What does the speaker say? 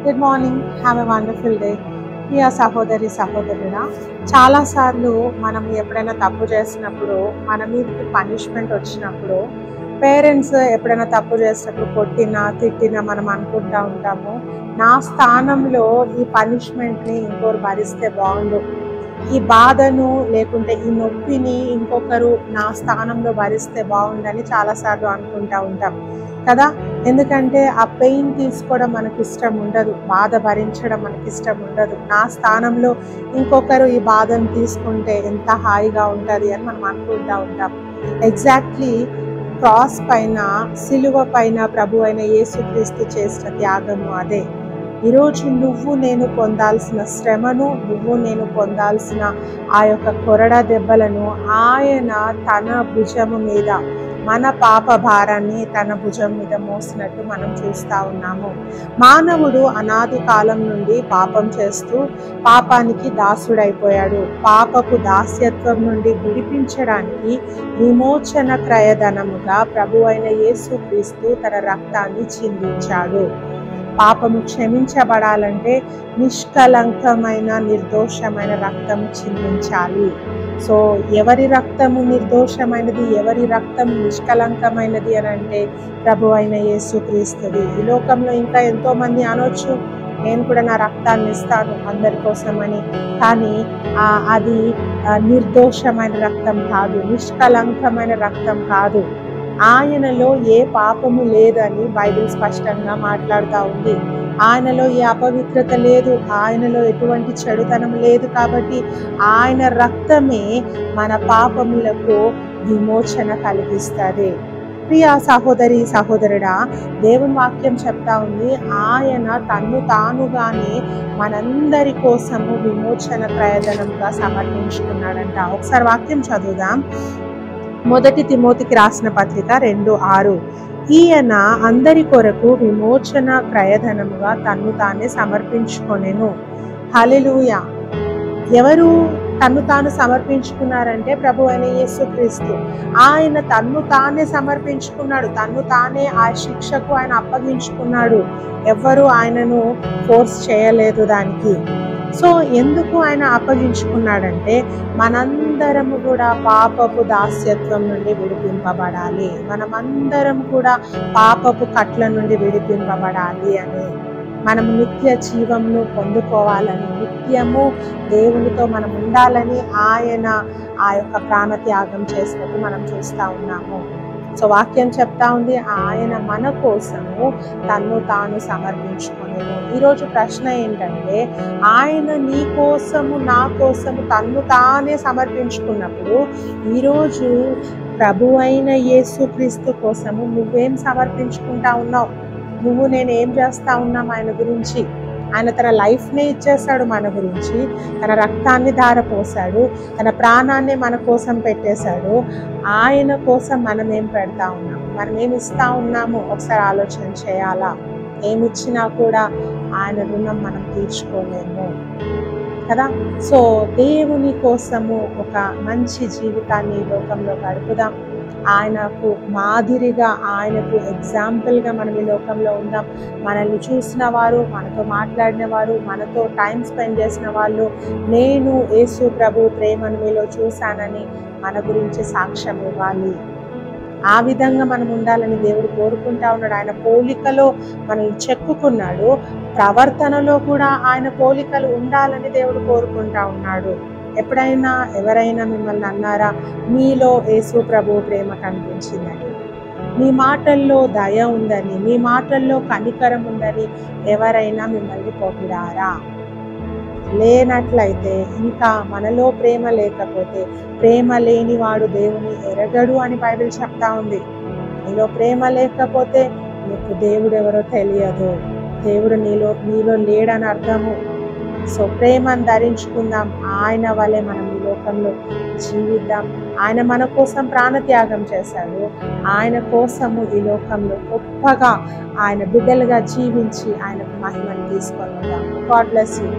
Good morning, have a wonderful day. ప్రియ సహోదరి సహోదరుడా, చాలాసార్లు మనం ఎప్పుడైనా తప్పు చేసినప్పుడు, మన మీదకి పనిష్మెంట్ వచ్చినప్పుడు, పేరెంట్స్ ఎప్పుడైనా తప్పు చేసినప్పుడు కొట్టినా తిట్టినా మనం అనుకుంటూ ఉంటాము, నా స్థానంలో ఈ పనిష్మెంట్ని ఇంకోరు భరిస్తే బాగుండు, ఈ బాధను లేకుంటే ఈ నొప్పిని ఇంకొకరు నా స్థానంలో భరిస్తే బాగుండని చాలాసార్లు అనుకుంటూ ఉంటాం కదా. ఎందుకంటే ఆ పెయిన్ తీసుకోవడం మనకి ఇష్టం ఉండదు, బాధ భరించడం మనకి ఇష్టం ఉండదు. నా స్థానంలో ఇంకొకరు ఈ బాధను తీసుకుంటే ఎంత హాయిగా ఉంటుంది అని మనం అనుకుంటూ ఉంటాం. ఎగ్జాక్ట్లీ క్రాస్ పైన, సిలువ పైన ప్రభు అయిన యేసుక్రీస్తు చేసిన త్యాగము అదే. ఈరోజు నువ్వు నేను పొందాల్సిన శ్రమను, నువ్వు నేను పొందాల్సిన ఆ యొక్క కొరడా దెబ్బలను ఆయన తన భుజము మీద, మన పాప భారాన్ని తన భుజం మీద మోసినట్టు మనం చూస్తూ ఉన్నాము. మానవుడు అనాది కాలం నుండి పాపం చేస్తూ పాపానికి దాసుడైపోయాడు. పాపపు దాస్యత్వం నుండి విడిపించడానికి విమోచన క్రయధనముగా ప్రభు అయిన యేసుక్రీస్తు తన రక్తాన్ని చిందించాడు. పాపము క్షమించబడాలంటే నిష్కలంకమైన నిర్దోషమైన రక్తము చిందించాలి. సో ఎవరి రక్తము నిర్దోషమైనది, ఎవరి రక్తము నిష్కలంకమైనది అని అంటే ప్రభు అయిన యేసుక్రీస్తుది. ఈ లోకంలో ఇంకా ఎంతో మంది అనొచ్చు, నేను కూడా నా రక్తాన్ని ఇస్తాను అందరి కోసమని, కానీ అది నిర్దోషమైన రక్తం కాదు, నిష్కలంకమైన రక్తం కాదు. ఆయనలో ఏ పాపము లేదని బైబిల్ స్పష్టంగా మాట్లాడుతూ ఉంది. ఆయనలో ఏ అపవిత్రత లేదు, ఆయనలో ఎటువంటి చెడుతనం లేదు. కాబట్టి ఆయన రక్తమే మన పాపములకు విమోచన కలిగిస్తుంది. ప్రియ సహోదరి సహోదరుడా, దేవుని వాక్యం చెప్తా ఉంది, ఆయన తన్ను తానుగానే మనందరి కోసము విమోచన ప్రయోజనంగా సమర్పించుకున్నాడంట. ఒకసారి వాక్యం చదువుదాం. 1 తిమోతికి రాసిన పత్రిక 2:6. ఈయన అందరి కొరకు విమోచన క్రయధనముగా తన్ను తానే సమర్పించుకొనెను. హల్లెలూయా. ఎవరు తన్ను తాను సమర్పించుకున్నారంటే ప్రభు అయిన యేసుక్రీస్తు. ఆయన తన్ను తానే సమర్పించుకున్నాడు, తన్ను తానే ఆ శిక్షకు ఆయన అప్పగించుకున్నాడు. ఎవ్వరూ ఆయనను ఫోర్స్ చేయలేదు దానికి. సో ఎందుకు ఆయన అప్పగించుకున్నాడంటే మనందరము కూడా పాపపు దాస్యత్వం నుండి విడిపింపబడాలి, మనమందరం కూడా పాపపు కట్ల నుండి విడిపింపబడాలి అని, మనము నిత్య జీవంను పొందుకోవాలని, నిత్యము దేవునితో మనం ఉండాలని ఆయన ఆ యొక్క ప్రాణత్యాగం చేసినట్టు మనం చూస్తూ ఉన్నాము. సో వాక్యం చెప్తా ఉంది, ఆయన మన కోసము తన్ను తాను సమర్పించుకునేది. ఈరోజు ప్రశ్న ఏంటంటే, ఆయన నీ కోసము నా కోసము తన్ను తానే సమర్పించుకున్నప్పుడు ఈరోజు ప్రభు అయిన యేసుక్రీస్తు కోసము నువ్వేం సమర్పించుకుంటా ఉన్నావు? నువ్వు నేను ఏం చేస్తా ఉన్నాం ఆయన గురించి? ఆయన తన లైఫ్నే ఇచ్చేశాడు మన గురించి, తన రక్తాన్ని ధారపోసాడు, తన ప్రాణాన్ని మన కోసం పెట్టేశాడు. ఆయన కోసం మనం ఏం పెడతా ఉన్నాము, మనం ఏమి ఇస్తా ఉన్నాము ఒకసారి ఆలోచన చేయాలా. ఏమిచ్చినా కూడా ఆయన రుణం మనం తీర్చుకోలేము కదా. సో దేవుని కోసము ఒక మంచి జీవితాన్ని లోకంలో గడుపుదాం. ఆయనకు మాదిరిగా, ఆయనకు ఎగ్జాంపుల్గా మనం ఈ లోకంలో ఉందాం. మనల్ని చూసిన వారు, మనతో మాట్లాడిన వారు, మనతో టైం స్పెండ్ చేసిన వాళ్ళు, నేను యేసు ప్రభు ప్రేమను మీలో చూశానని మన గురించి సాక్ష్యం ఇవ్వాలి. ఆ విధంగా మనం ఉండాలని దేవుడు కోరుకుంటా ఉన్నాడు. ఆయన పోలికలో మనల్ని చెక్కుకున్నాడు, ప్రవర్తనలో కూడా ఆయన పోలికలు ఉండాలని దేవుడు కోరుకుంటా ఉన్నాడు. ఎప్పుడైనా ఎవరైనా మిమ్మల్ని అన్నారా, మీలో యేసు ప్రభు ప్రేమ కనిపించిందని, మీ మాటల్లో దయ ఉందని, మీ మాటల్లో కనికరం ఉందని ఎవరైనా మిమ్మల్ని పొగిడారా? లేనట్లయితే, ఇంకా మనలో ప్రేమ లేకపోతే, ప్రేమ లేనివాడు దేవుని ఎరగడు అని బైబిల్ చెప్తా ఉంది. నీలో ప్రేమ లేకపోతే నీకు దేవుడు ఎవరో తెలియదు, దేవుడు నీలో లేడని అర్థము. సో ప్రేమను ధరించుకుందాం, ఆయన వలె మనం ఈ లోకంలో జీవిద్దాం. ఆయన మన కోసం ప్రాణత్యాగం చేశాడు, ఆయన కోసము ఈ లోకంలో గొప్పగా ఆయన బిడ్డలుగా జీవించి ఆయనకు మహిమను తీసుకొని ఉందాం. God bless you.